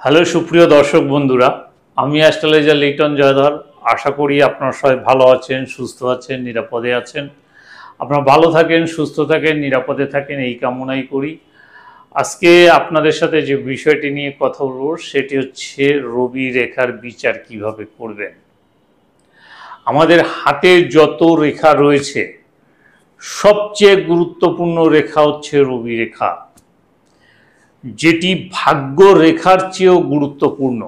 Hello সুপ্রিয় দর্শক বন্ধুরা, আমি অ্যাস্ট্রোলজার লিটন জয়ধর। আশা করি আপনারা সবাই ভালো আছেন, সুস্থ আছেন, নিরাপদে আছেন। আপনারা ভালো থাকেন, সুস্থ থাকেন, নিরাপদে থাকেন, এই কামনাই করি। আজকে আপনাদের সাথে যে বিষয়টি নিয়ে কথা বলব সেটি হচ্ছে রবি রেখার বিচার কিভাবে করবেন। আমাদের হাতে যত রেখা রয়েছে সবচেয়ে গুরুত্বপূর্ণ রেখা হচ্ছে রবি রেখা, যেটি ভাগ্য রেখার চেয়েও গুরুত্বপূর্ণ।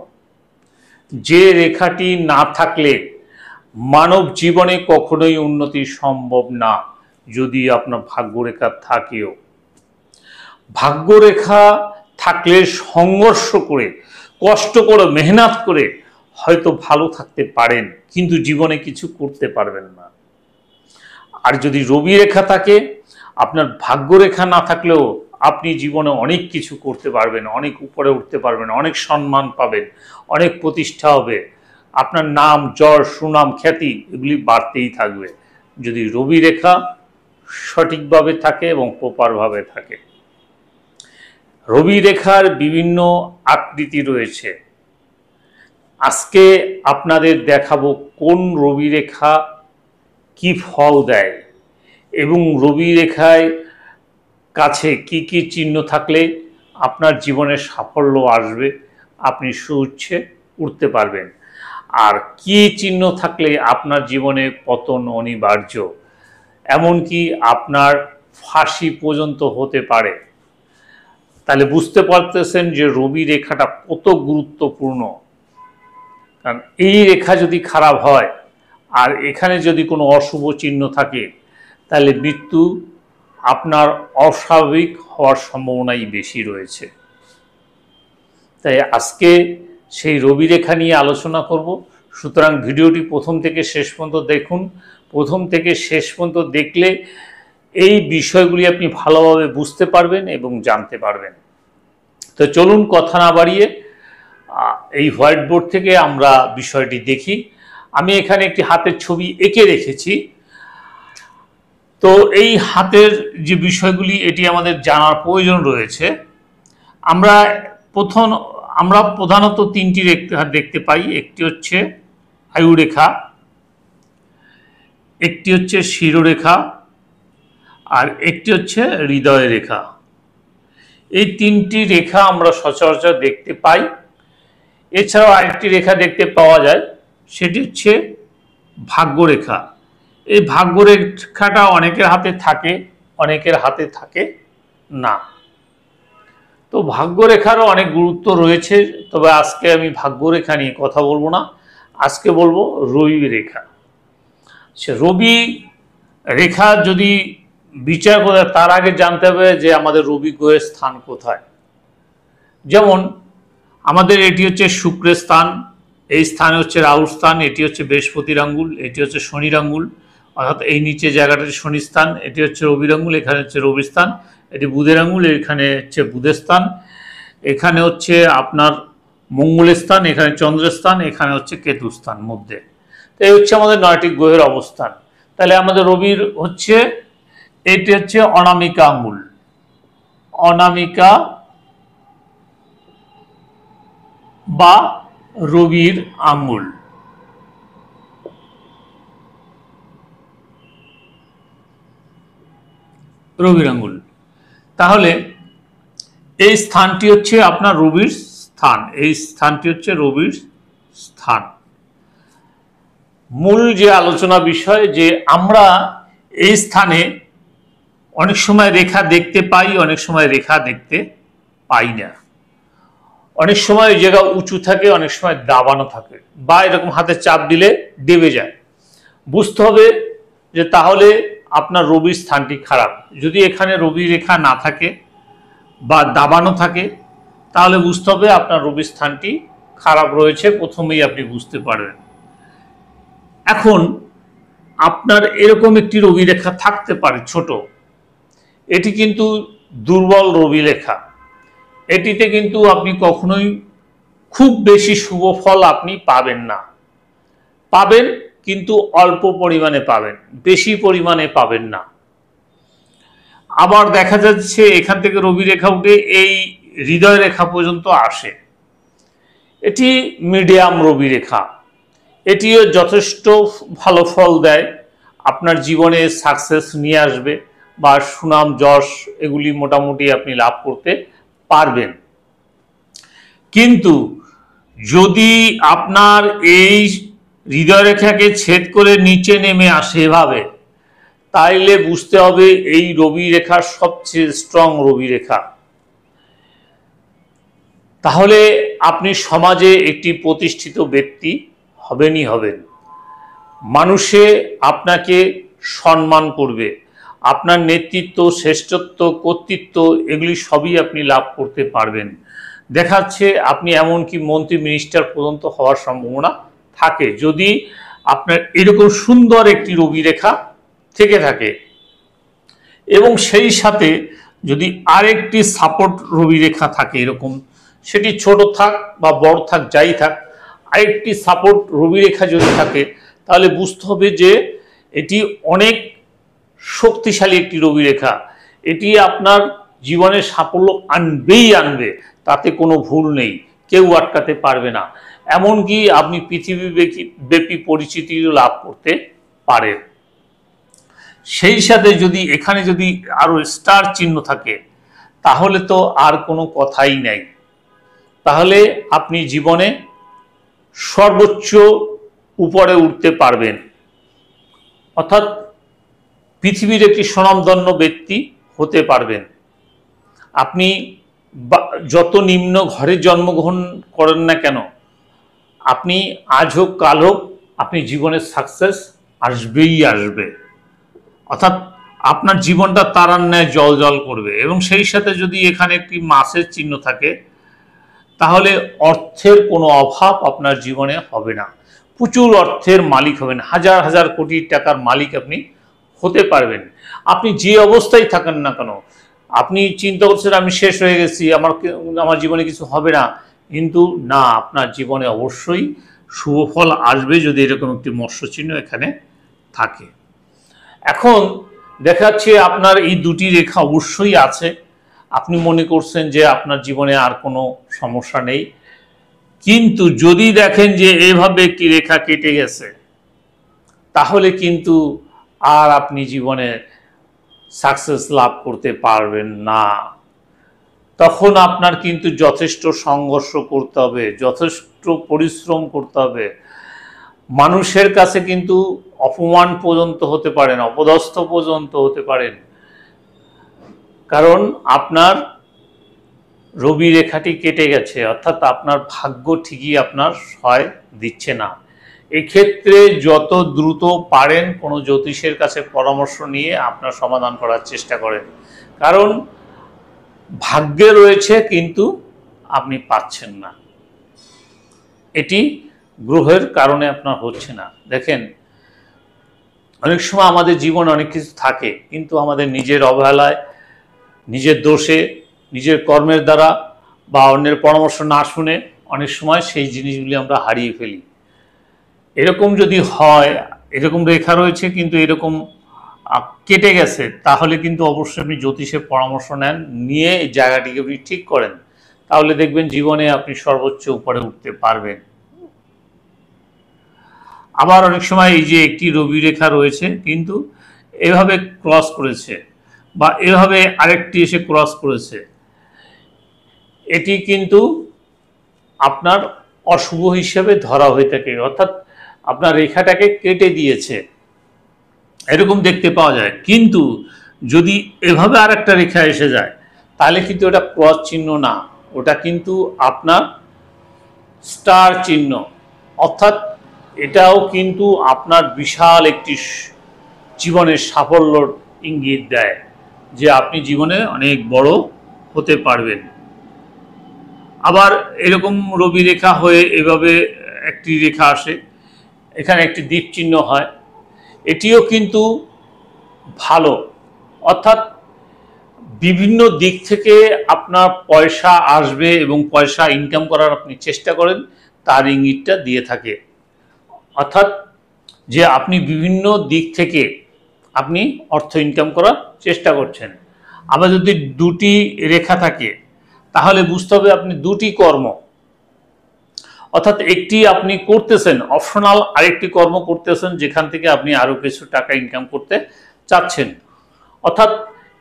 যে রেখাটি না থাকলে মানব জীবনে কখনোই উন্নতি সম্ভব না, যদি আপনার ভাগ্যরেখা থাকেও। ভাগ্যরেখা থাকলে সংঘর্ষ করে, কষ্ট করে, মেহনত করে হয়তো ভালো থাকতে পারেন, কিন্তু জীবনে কিছু করতে পারবেন না। আর যদি রবি রেখা থাকে, আপনার ভাগ্যরেখা না থাকলেও আপনি জীবনে অনেক কিছু করতে পারবেন, অনেক উপরে উঠতে পারবেন, অনেক সম্মান পাবেন, অনেক প্রতিষ্ঠা হবে, আপনার নাম, যশ, সুনাম, খ্যাতি এগুলি বাড়তেই থাকবে, যদি রবি রেখা সঠিকভাবে থাকে এবং প্রপারভাবে থাকে। রবি রেখার বিভিন্ন আকৃতি রয়েছে। আজকে আপনাদের দেখাবো কোন রবি রেখা কি ফল দেয় এবং রবি রেখায় কাছে কি কি চিহ্ন থাকলে আপনার জীবনে সাফল্য আসবে, আপনি সুউচ্চে উঠতে পারবেন, আর কি চিহ্ন থাকলে আপনার জীবনে পতন অনিবার্য, এমনকি আপনার ফাঁসি পর্যন্ত হতে পারে। তাহলে বুঝতে পারতেছেন যে রবি রেখাটা কত গুরুত্বপূর্ণ। কারণ এই রেখা যদি খারাপ হয় আর এখানে যদি কোনো অশুভ চিহ্ন থাকে, তাহলে মৃত্যু আপনার অস্বাভাবিক হওয়ার সম্ভাবনাই বেশি রয়েছে। তাই আজকে সেই রবি রেখা নিয়ে আলোচনা করব। সুতরাং ভিডিওটি প্রথম থেকে শেষ পর্যন্ত দেখুন। প্রথম থেকে শেষ পর্যন্ত দেখলে এই বিষয়গুলি আপনি ভালোভাবে বুঝতে পারবেন এবং জানতে পারবেন। তো চলুন কথা না বাড়িয়ে এই হোয়াইট বোর্ড থেকে আমরা বিষয়টি দেখি। আমি এখানে একটি হাতের ছবি এঁকে রেখেছি। তো এই হাতের যে বিষয়গুলি এটি আমাদের জানার প্রয়োজন রয়েছে। আমরা প্রধানত তিনটি রেখা দেখতে পাই। একটি হচ্ছে আয়ুরেখা, একটি হচ্ছে শিরোরেখা, আর একটি হচ্ছে হৃদয় রেখা। এই তিনটি রেখা আমরা সচরাচর দেখতে পাই। এছাড়াও আরেকটি রেখা দেখতে পাওয়া যায়, সেটি হচ্ছে ভাগ্যরেখা। এই ভাগ্যরেখাটা অনেকের হাতে থাকে, অনেকের হাতে থাকে না। তো ভাগ্যরেখারও অনেক গুরুত্ব রয়েছে, তবে আজকে আমি ভাগ্যরেখা নিয়ে কথা বলবো না, আজকে বলবো রবি রেখা। সে রবি রেখা যদি বিচার করে তার আগে জানতে হবে যে আমাদের রবি গ্রহের স্থান কোথায়। যেমন আমাদের এটি হচ্ছে শুক্রের স্থান, এই স্থানে হচ্ছে রাহুর স্থান, এটি হচ্ছে বৃহস্পতির আঙ্গুল, এটি হচ্ছে শনির আঙ্গুল, অর্থাৎ এই নিচে জায়গাটা শনি স্থান, এটি হচ্ছে রবির আঙ্গুল, এখানে হচ্ছে রবির স্থান, এটি বুধের আঙ্গুল, এখানে হচ্ছে বুধের স্থান, এখানে হচ্ছে আপনার মঙ্গলের স্থান, এখানে চন্দ্রের স্থান, এখানে হচ্ছে কেতু স্থান মধ্যে। তো এই হচ্ছে আমাদের 9টি গ্রহের অবস্থান। তাহলে আমাদের রবির হচ্ছে এটি হচ্ছে অনামিকা আঙ্গুল, অনামিকা বা রবির আঙ্গুল। রবির আঙ্গুল, তাহলে এই স্থানটি হচ্ছে আপনার রবির স্থান, এই স্থানটি হচ্ছে রবির স্থান। মূল যে আলোচনা বিষয়, যে আমরা এই স্থানে অনেক সময় রেখা দেখতে পাই, অনেক সময় রেখা দেখতে পাই না। অনেক সময় ওই জায়গা উঁচু থাকে, অনেক সময় দাবানো থাকে, বা এরকম হাতে চাপ দিলে দেবে যায়। বুঝতে হবে যে তাহলে আপনার রবির স্থানটি খারাপ। যদি এখানে রবি রেখা না থাকে বা দাবানো থাকে, তাহলে বুঝতে হবে আপনার রবির স্থানটি খারাপ রয়েছে, প্রথমেই আপনি বুঝতে পারবেন। এখন আপনার এরকম একটি রবি রেখা থাকতে পারে ছোট, এটি কিন্তু দুর্বল রবি রেখা। এটিতে কিন্তু আপনি কখনোই খুব বেশি শুভ ফল আপনি পাবেন না। পাবেন কিন্তু অল্প পরিমাণে পাবেন, বেশি পরিমাণে পাবেন না। আবার দেখা যাচ্ছে এখান থেকে রবি রেখা উঠে এই হৃদয় রেখা পর্যন্ত আসে। এটি মিডিয়াম রবি রেখা, এটিও যথেষ্ট ভালো ফল দেয়, আপনার জীবনে সাকসেস নিয়ে আসবে বা সুনাম যশ এগুলি মোটামুটি আপনি লাভ করতে পারবেন। কিন্তু যদি আপনার এই হৃদয়রেখাকে ছেদ করে নিচে নেমে আসে এভাবে, তাইলে বুঝতে হবে এই রবি রেখা সবচেয়ে স্ট্রং রবি রেখা। তাহলে আপনি সমাজে একটি প্রতিষ্ঠিত ব্যক্তি হবেনই হবেন, মানুষে আপনাকে সম্মান করবে, আপনার নেতৃত্ব, শ্রেষ্ঠত্ব, কর্তৃত্ব এগুলি সবই আপনি লাভ করতে পারবেন। দেখাচ্ছে আপনি এমনকি মন্ত্রী মিনিস্টার পর্যন্ত হওয়ার সম্ভাবনা থাকে যদি আপনার এরকম সুন্দর একটি রবি রেখা থেকে থাকে। এবং সেই সাথে যদি আরেকটি সাপোর্ট রবি রেখা থাকে এরকম, সেটি ছোট থাক বা বড় থাক যাই থাক, আরেকটি সাপোর্ট রবি রেখা যদি থাকে, তাহলে বুঝতে হবে যে এটি অনেক শক্তিশালী একটি রবি রেখা। এটি আপনার জীবনে সাফল্য আনবেই আনবে, তাতে কোনো ভুল নেই, কেউ আটকাতে পারবে না। এমনকি আপনি পৃথিবীব্যাপী পরিচিতিও লাভ করতে পারেন। সেই সাথে যদি এখানে যদি আরো স্টার চিহ্ন থাকে, তাহলে তো আর কোনো কথাই নাই। তাহলে আপনি জীবনে সর্বোচ্চ উপরে উঠতে পারবেন, অর্থাৎ পৃথিবীর একটি স্বনামধন্য ব্যক্তি হতে পারবেন। আপনি যত নিম্ন ঘরে জন্মগ্রহণ করেন না কেন, আপনি আজ হোক কাল হোক আপনি জীবনের সাকসেস আসবেই আসবে। অর্থাৎ আপনার জীবনটা তারার ন্যায় জল জল করবে। এবং সেই সাথে যদি এখানে একটি মাছের চিহ্ন থাকে, তাহলে অর্থের কোনো অভাব আপনার জীবনে হবে না, প্রচুর অর্থের মালিক হবেন, হাজার হাজার কোটি টাকার মালিক আপনি হতে পারবেন। আপনি যে অবস্থায় থাকেন না কেন, আপনি চিন্তা করছেন আমি শেষ হয়ে গেছি, আমার জীবনে কিছু হবে না, কিন্তু না, আপনার জীবনে অবশ্যই শুভ ফল আসবে যদি এরকম একটি মৎস্য চিহ্ন এখানে থাকে। এখন দেখাচ্ছে আপনার এই দুটি রেখা অবশ্যই আছে। আপনি মনে করছেন যে আপনার জীবনে আর কোনো সমস্যা নেই, কিন্তু যদি দেখেন যে এভাবে একটি রেখা কেটে গেছে, তাহলে কিন্তু আর আপনি জীবনে সাকসেস লাভ করতে পারবেন না। তখন আপনার কিন্তু যথেষ্ট সংঘর্ষ করতে হবে, যথেষ্ট পরিশ্রম করতে হবে, মানুষের কাছে কিন্তু অপমান পর্যন্ত হতে পারেন, অপদস্থ পর্যন্ত হতে পারেন, কারণ আপনার রবি রেখাটি কেটে গেছে, অর্থাৎ আপনার ভাগ্য ঠিকই আপনার সহায় দিচ্ছে না। এক্ষেত্রে যত দ্রুত পারেন কোনো জ্যোতিষের কাছে পরামর্শ নিয়ে আপনার সমাধান করার চেষ্টা করেন, কারণ ভাগ্যে রয়েছে কিন্তু আপনি পাচ্ছেন না, এটি গ্রহের কারণে আপনার হচ্ছে না। দেখেন, অনেক সময় আমাদের জীবনে অনেক কিছু থাকে, কিন্তু আমাদের নিজের অবহেলায়, নিজের দোষে, নিজের কর্মের দ্বারা বা অন্যের পরামর্শ না শুনে অনেক সময় সেই জিনিসগুলি আমরা হারিয়ে ফেলি। এরকম যদি হয়, এরকম রেখা রয়েছে কিন্তু এরকম কেটে গেছে, তাহলে কিন্তু অবশ্যই আপনি জ্যোতিষের পরামর্শ নেন, নিয়ে এই জায়গাটিকে আপনি ঠিক করেন, তাহলে দেখবেন জীবনে আপনি সর্বোচ্চ উপরে উঠতে পারবেন। আবার অনেক সময় এই যে একটি রবি রেখা রয়েছে কিন্তু এভাবে ক্রস করেছে বা এভাবে আরেকটি এসে ক্রস করেছে, এটি কিন্তু আপনার অশুভ হিসেবে ধরা হয়ে থাকে, অর্থাৎ আপনার রেখাটাকে কেটে দিয়েছে, এরকম দেখতে পাওয়া যায়। কিন্তু যদি এভাবে আরেকটা রেখা এসে যায়, তাহলে কিন্তু ওটা ক্রস চিহ্ন না, ওটা কিন্তু আপনার স্টার চিহ্ন, অর্থাৎ এটাও কিন্তু আপনার বিশাল একটি জীবনের সাফল্যর ইঙ্গিত দেয় যে আপনি জীবনে অনেক বড় হতে পারবেন। আবার এরকম রবি রেখা হয়ে এভাবে একটি রেখা আসে, এখানে একটি দ্বীপ চিহ্ন হয়, এটিও কিন্তু ভালো, অর্থাৎ বিভিন্ন দিক থেকে আপনার পয়সা আসবে এবং পয়সা ইনকাম করার আপনি চেষ্টা করেন, তার ইঙ্গিতটা দিয়ে থাকে। অর্থাৎ যে আপনি বিভিন্ন দিক থেকে আপনি অর্থ ইনকাম করার চেষ্টা করছেন। আবার যদি দুটি রেখা থাকে, তাহলে বুঝতে হবে আপনি দুটি কর্ম, অর্থাৎ একটি আপনি করতেছেন অপশনাল, আরেকটি কর্ম করতেছেন যেখান থেকে আপনি আরো কিছু টাকা ইনকাম করতে চাচ্ছেন। অর্থাৎ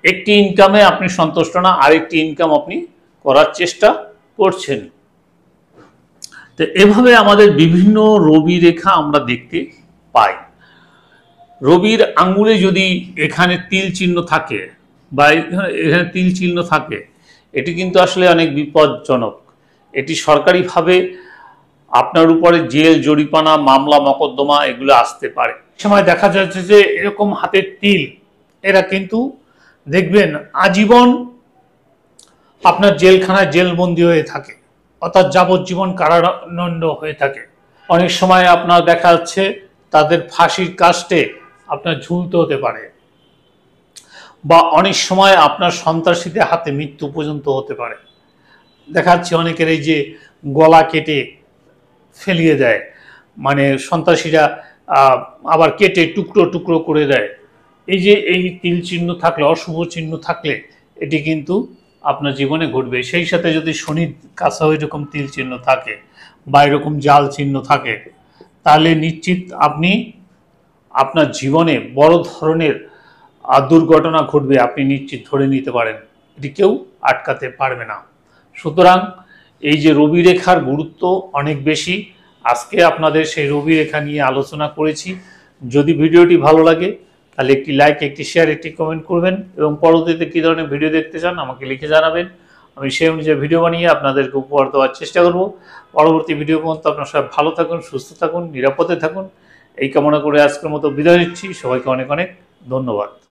একটি ইনকামে আপনি সন্তুষ্ট না, আরেকটি ইনকাম আপনি করার চেষ্টা করছেন। তো এভাবে আমাদের বিভিন্ন রবি রেখা আমরা দেখতে পাই। রবির আঙ্গুলে যদি এখানে তিল চিহ্ন থাকে বা এখানে তিল চিহ্ন থাকে, এটি কিন্তু আসলে অনেক বিপজ্জনক। এটি সরকারিভাবে আপনার উপরে জেল, জরিমানা, মামলা, মকদ্দমা এগুলো আসতে পারে। সময় দেখা যাচ্ছে যে এরকম হাতের তিল, এরা কিন্তু দেখবেন আজীবন আপনার জেলখানায় জেলবন্দি হয়ে থাকে, অর্থাৎ যাবজ্জীবন কারাদণ্ড হয়ে থাকে। অনেক সময় আপনার দেখা যাচ্ছে তাদের ফাঁসির কাস্টে আপনার ঝুলতে হতে পারে, বা অনেক সময় আপনার সন্ত্রাসীদের হাতে মৃত্যু পর্যন্ত হতে পারে। দেখা যাচ্ছে অনেকের এই যে গলা কেটে ফেলিয়ে দেয়, মানে সন্ত্রাসীরা আবার কেটে টুকরো টুকরো করে দেয়। এই যে এই তিল চিহ্ন থাকলে, অশুভ চিহ্ন থাকলে এটি কিন্তু আপনার জীবনে ঘটবে। সেই সাথে যদি শনির কাছেও এরকম তিল চিহ্ন থাকে বা এরকম জাল চিহ্ন থাকে, তাহলে নিশ্চিত আপনি আপনার জীবনে বড় ধরনের দুর্ঘটনা ঘটবে, আপনি নিশ্চিত ধরে নিতে পারেন। এটি কেউ আটকাতে পারবে না। সুতরাং এই যে রবি রেখার গুরুত্ব অনেক বেশি। আজকে আপনাদের সেই রবি রেখা নিয়ে আলোচনা করেছি। যদি ভিডিওটি ভালো লাগে তাহলে একটি লাইক, একটি শেয়ার, একটি কমেন্ট করবেন এবং পরবর্তীতে কী ধরনের ভিডিও দেখতে চান আমাকে লিখে জানাবেন। আমি সেই অনুযায়ী ভিডিও বানিয়ে আপনাদেরকে উপহার দেওয়ার চেষ্টা করব। পরবর্তী ভিডিও পর্যন্ত আপনারা সবাই ভালো থাকুন, সুস্থ থাকুন, নিরাপদে থাকুন, এই কামনা করে আজকের মতো বিদায় নিচ্ছি। সবাইকে অনেক অনেক ধন্যবাদ।